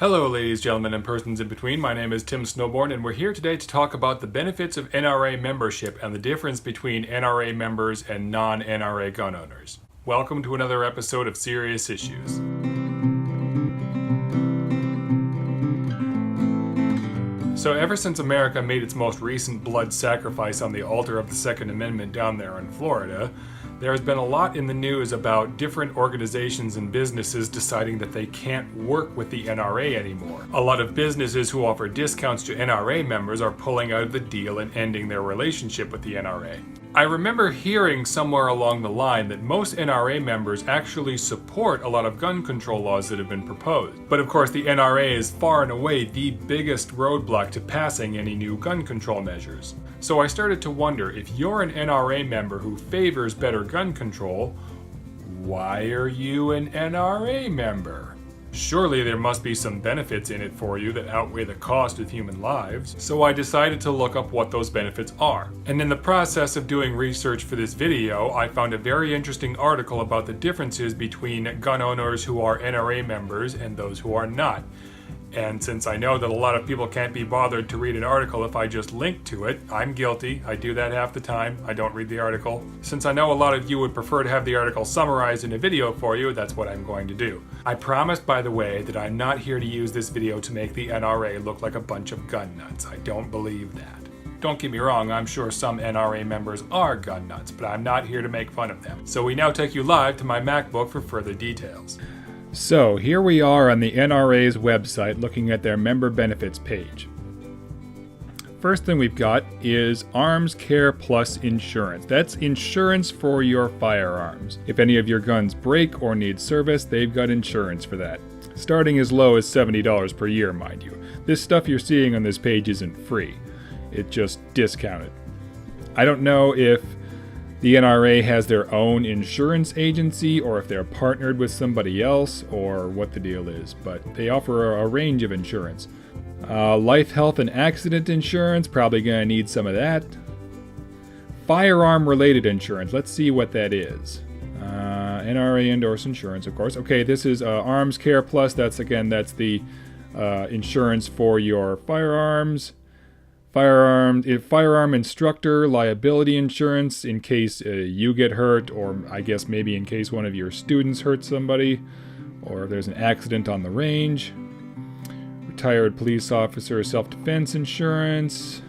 Hello ladies, gentlemen, and persons in between. My name is Tim Snowborn, and we're here today to talk about the benefits of NRA membership and the difference between NRA members and non-NRA gun owners. Welcome to another episode of Serious Issues. So ever since America made its most recent blood sacrifice on the altar of the Second Amendment down there in Florida, there has been a lot in the news about different organizations and businesses deciding that they can't work with the NRA anymore. A lot of businesses who offer discounts to NRA members are pulling out of the deal and ending their relationship with the NRA. I remember hearing somewhere along the line that most NRA members actually support a lot of gun control laws that have been proposed. But of course the NRA is far and away the biggest roadblock to passing any new gun control measures. So I started to wonder, if you're an NRA member who favors better gun control, why are you an NRA member? Surely there must be some benefits in it for you that outweigh the cost of human lives. So I decided to look up what those benefits are. And in the process of doing research for this video, I found a very interesting article about the differences between gun owners who are NRA members and those who are not. And since I know that a lot of people can't be bothered to read an article if I just link to it, I'm guilty. I do that half the time. I don't read the article. Since I know a lot of you would prefer to have the article summarized in a video for you, that's what I'm going to do. I promise, by the way, that I'm not here to use this video to make the NRA look like a bunch of gun nuts. I don't believe that. Don't get me wrong, I'm sure some NRA members are gun nuts, but I'm not here to make fun of them. So we now take you live to my MacBook for further details. So here we are on the NRA's website looking at their member benefits page. First thing we've got is Arms Care Plus insurance. That's insurance for your firearms. If any of your guns break or need service, they've got insurance for that. Starting as low as $70 per year, mind you. This stuff you're seeing on this page isn't free. It's just discounted. I don't know if the NRA has their own insurance agency or if they're partnered with somebody else or what the deal is, but they offer a range of insurance. Life, health, and accident insurance, probably going to need some of that. Firearm-related insurance, let's see what that is. NRA endorsed insurance, of course. Okay, this is Arms Care Plus. That's the insurance for your firearms. Firearm instructor liability insurance in case you get hurt, or I guess maybe in case one of your students hurts somebody, or if there's an accident on the range. Retired police officer self-defense insurance.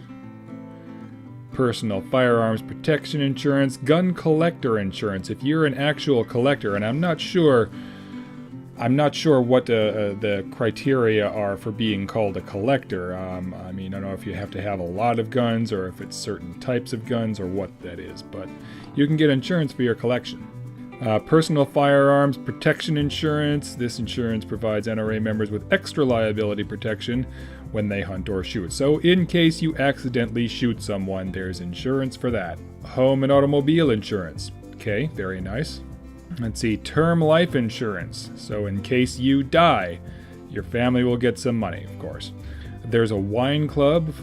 Personal firearms protection insurance. Gun collector insurance. If you're an actual collector, and I'm not sure what the criteria are for being called a collector. I don't know if you have to have a lot of guns or if it's certain types of guns or what that is, but you can get insurance for your collection. Personal firearms protection insurance. This insurance provides NRA members with extra liability protection when they hunt or shoot. So in case you accidentally shoot someone, there's insurance for that. Home and automobile insurance. Okay, very nice. Let's see, term life insurance. So in case you die, your family will get some money, of course. There's a wine club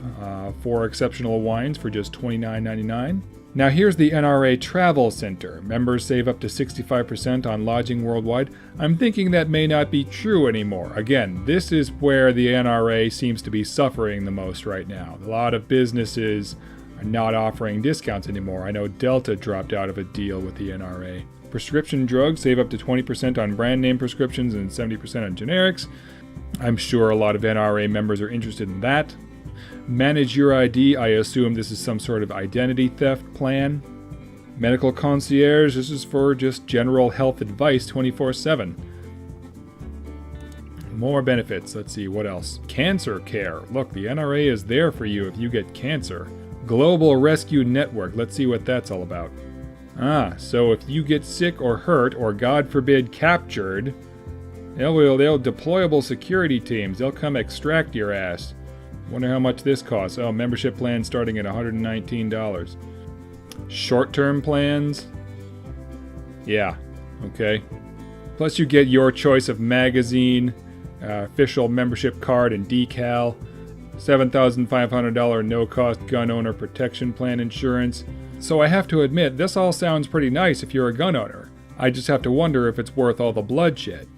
for exceptional wines for just $29.99. Now here's the NRA Travel Center. Members save up to 65% on lodging worldwide. I'm thinking that may not be true anymore. Again, this is where the NRA seems to be suffering the most right now. A lot of businesses are not offering discounts anymore. I know Delta dropped out of a deal with the NRA. Prescription drugs, save up to 20% on brand name prescriptions and 70% on generics. I'm sure a lot of NRA members are interested in that. Manage Your ID, I assume this is some sort of identity theft plan. Medical concierge, this is for just general health advice 24/7. More benefits, let's see, what else? Cancer care, look, the NRA is there for you if you get cancer. Global Rescue Network, let's see what that's all about. So if you get sick or hurt, or God forbid captured, they'll deployable security teams, they'll come extract your ass. Wonder how much this costs. Oh, membership plan starting at $119. Short-term plans? Yeah, okay. Plus you get your choice of magazine, official membership card and decal, $7,500 no-cost gun owner protection plan insurance. So I have to admit, this all sounds pretty nice if you're a gun owner. I just have to wonder if it's worth all the bloodshed.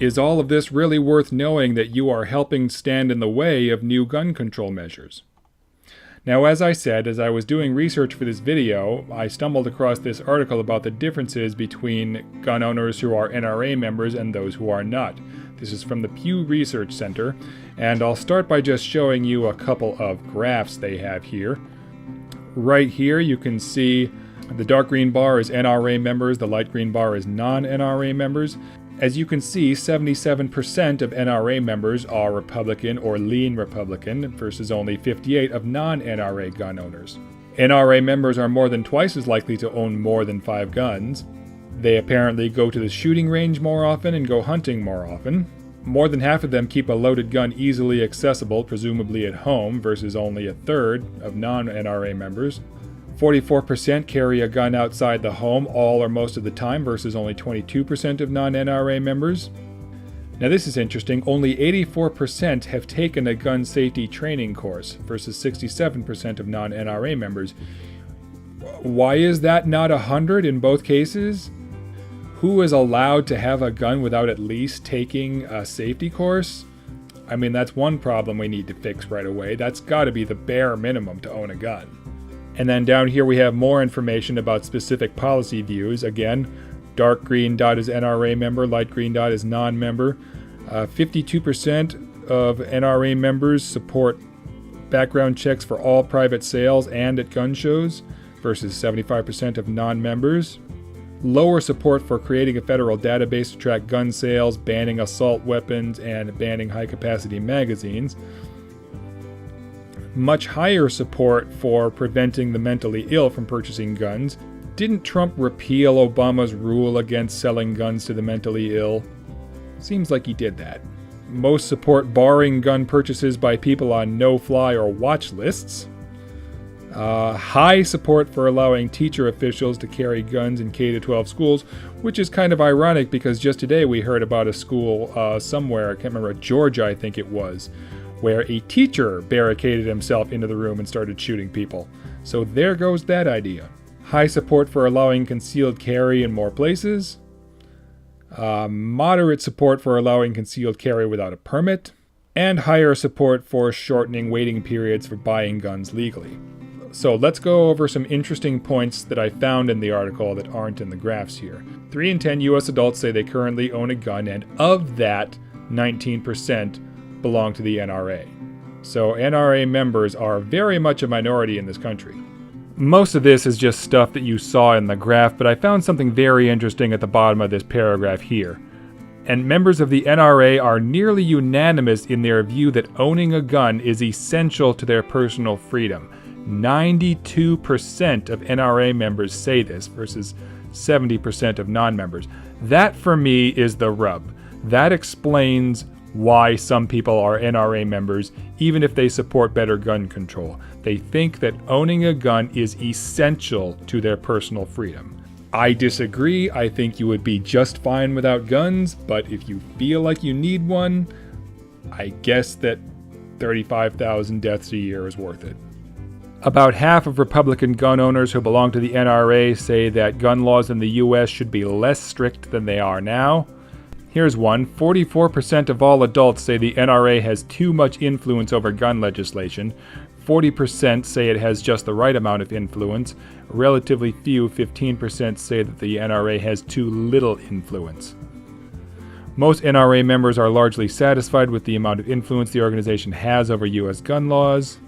Is all of this really worth knowing that you are helping stand in the way of new gun control measures? Now, as I said, as I was doing research for this video, I stumbled across this article about the differences between gun owners who are NRA members and those who are not. This is from the Pew Research Center, and I'll start by just showing you a couple of graphs they have here. Right here you can see the dark green bar is NRA members, the light green bar is non-NRA members. As you can see, 77% of NRA members are Republican or lean Republican versus only 58% of non-NRA gun owners. NRA members are more than twice as likely to own more than 5 guns. They apparently go to the shooting range more often and go hunting more often. More than half of them keep a loaded gun easily accessible, presumably at home, versus only a third of non-NRA members. 44% carry a gun outside the home all or most of the time versus only 22% of non-NRA members. Now this is interesting, only 84% have taken a gun safety training course versus 67% of non-NRA members. Why is that not 100 in both cases? Who is allowed to have a gun without at least taking a safety course? I mean, that's one problem we need to fix right away. That's got to be the bare minimum to own a gun. And then down here we have more information about specific policy views. Again, dark green dot is NRA member, light green dot is non-member. 52% of NRA members support background checks for all private sales and at gun shows versus 75% of non-members. Lower support for creating a federal database to track gun sales, banning assault weapons, and banning high-capacity magazines. Much higher support for preventing the mentally ill from purchasing guns. Didn't Trump repeal Obama's rule against selling guns to the mentally ill? Seems like he did that. Most support barring gun purchases by people on no-fly or watch lists. High support for allowing teacher officials to carry guns in K-12 schools, which is kind of ironic because just today we heard about a school somewhere, I can't remember, Georgia I think it was, where a teacher barricaded himself into the room and started shooting people. So there goes that idea. High support for allowing concealed carry in more places. Moderate support for allowing concealed carry without a permit. And higher support for shortening waiting periods for buying guns legally. So let's go over some interesting points that I found in the article that aren't in the graphs here. 3 in 10 U.S. adults say they currently own a gun, and of that, 19% belong to the NRA. So NRA members are very much a minority in this country. Most of this is just stuff that you saw in the graph, but I found something very interesting at the bottom of this paragraph here. And members of the NRA are nearly unanimous in their view that owning a gun is essential to their personal freedom. 92% of NRA members say this versus 70% of non-members. That, for me, is the rub. That explains why some people are NRA members, even if they support better gun control. They think that owning a gun is essential to their personal freedom. I disagree. I think you would be just fine without guns, but if you feel like you need one, I guess that 35,000 deaths a year is worth it. About half of Republican gun owners who belong to the NRA say that gun laws in the U.S. should be less strict than they are now. Here's one. 44% of all adults say the NRA has too much influence over gun legislation. 40% say it has just the right amount of influence. Relatively few, 15%, say that the NRA has too little influence. Most NRA members are largely satisfied with the amount of influence the organization has over U.S. gun laws.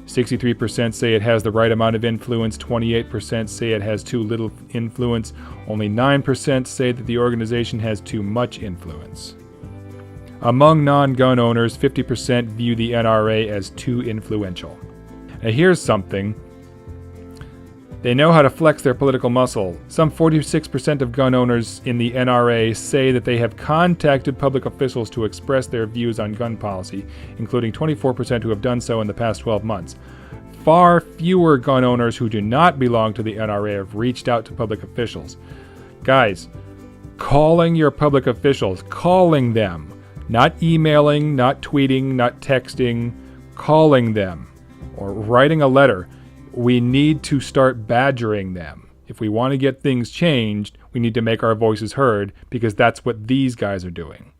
63% say it has the right amount of influence, 28% say it has too little influence, only 9% say that the organization has too much influence. Among non-gun owners, 50% view the NRA as too influential. Now here's something. They know how to flex their political muscle. Some 46% of gun owners in the NRA say that they have contacted public officials to express their views on gun policy, including 24% who have done so in the past 12 months. Far fewer gun owners who do not belong to the NRA have reached out to public officials. Guys, calling your public officials, calling them, not emailing, not tweeting, not texting, calling them, or writing a letter. We need to start badgering them. If we want to get things changed, we need to make our voices heard, because that's what these guys are doing.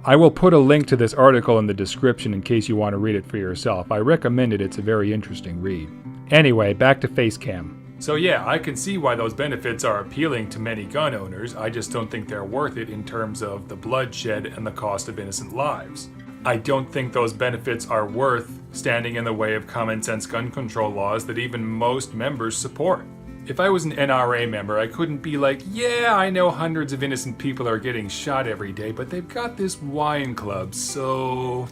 I will put a link to this article in the description in case you want to read it for yourself. I recommend it. It's a very interesting read. Anyway, back to Facecam. So yeah, I can see why those benefits are appealing to many gun owners. I just don't think they're worth it in terms of the bloodshed and the cost of innocent lives. I don't think those benefits are worth standing in the way of common sense gun control laws that even most members support. If I was an NRA member, I couldn't be like, yeah, I know hundreds of innocent people are getting shot every day, but they've got this wine club, so...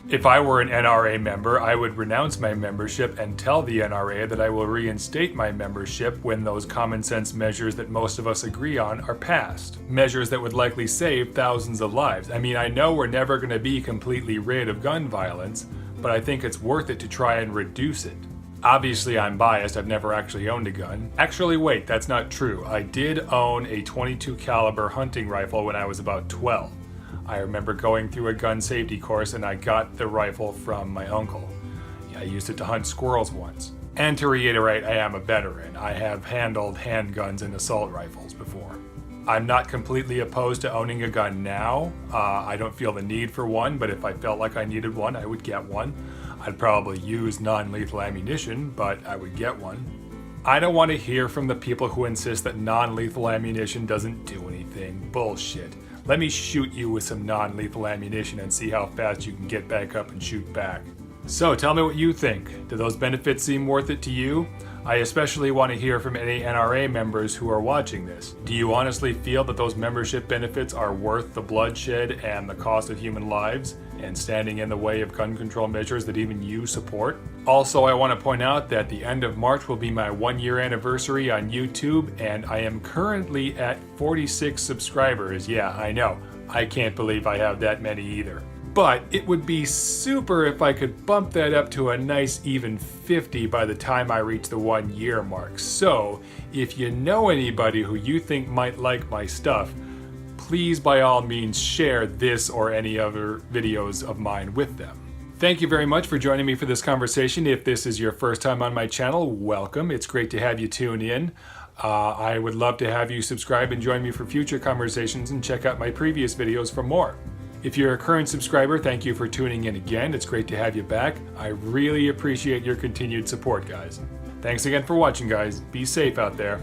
If I were an NRA member, I would renounce my membership and tell the NRA that I will reinstate my membership when those common sense measures that most of us agree on are passed. Measures that would likely save thousands of lives. I mean, I know we're never going to be completely rid of gun violence, but I think it's worth it to try and reduce it. Obviously, I'm biased. I've never actually owned a gun. Actually, wait, that's not true. I did own a .22 caliber hunting rifle when I was about 12. I remember going through a gun safety course and I got the rifle from my uncle. I used it to hunt squirrels once. And to reiterate, I am a veteran. I have handled handguns and assault rifles before. I'm not completely opposed to owning a gun now. I don't feel the need for one, but if I felt like I needed one, I would get one. I'd probably use non-lethal ammunition, but I would get one. I don't want to hear from the people who insist that non-lethal ammunition doesn't do anything. Bullshit. Let me shoot you with some non-lethal ammunition and see how fast you can get back up and shoot back. So tell me what you think. Do those benefits seem worth it to you? I especially want to hear from any NRA members who are watching this. Do you honestly feel that those membership benefits are worth the bloodshed and the cost of human lives and standing in the way of gun control measures that even you support? Also, I want to point out that the end of March will be my 1-year anniversary on YouTube, and I am currently at 46 subscribers. Yeah, I know. I can't believe I have that many either. But it would be super if I could bump that up to a nice even 50 by the time I reach the 1-year mark. So, if you know anybody who you think might like my stuff, please by all means share this or any other videos of mine with them. Thank you very much for joining me for this conversation. If this is your first time on my channel, welcome. It's great to have you tune in. I would love to have you subscribe and join me for future conversations and check out my previous videos for more. If you're a current subscriber, thank you for tuning in again. It's great to have you back. I really appreciate your continued support, guys. Thanks again for watching, guys. Be safe out there.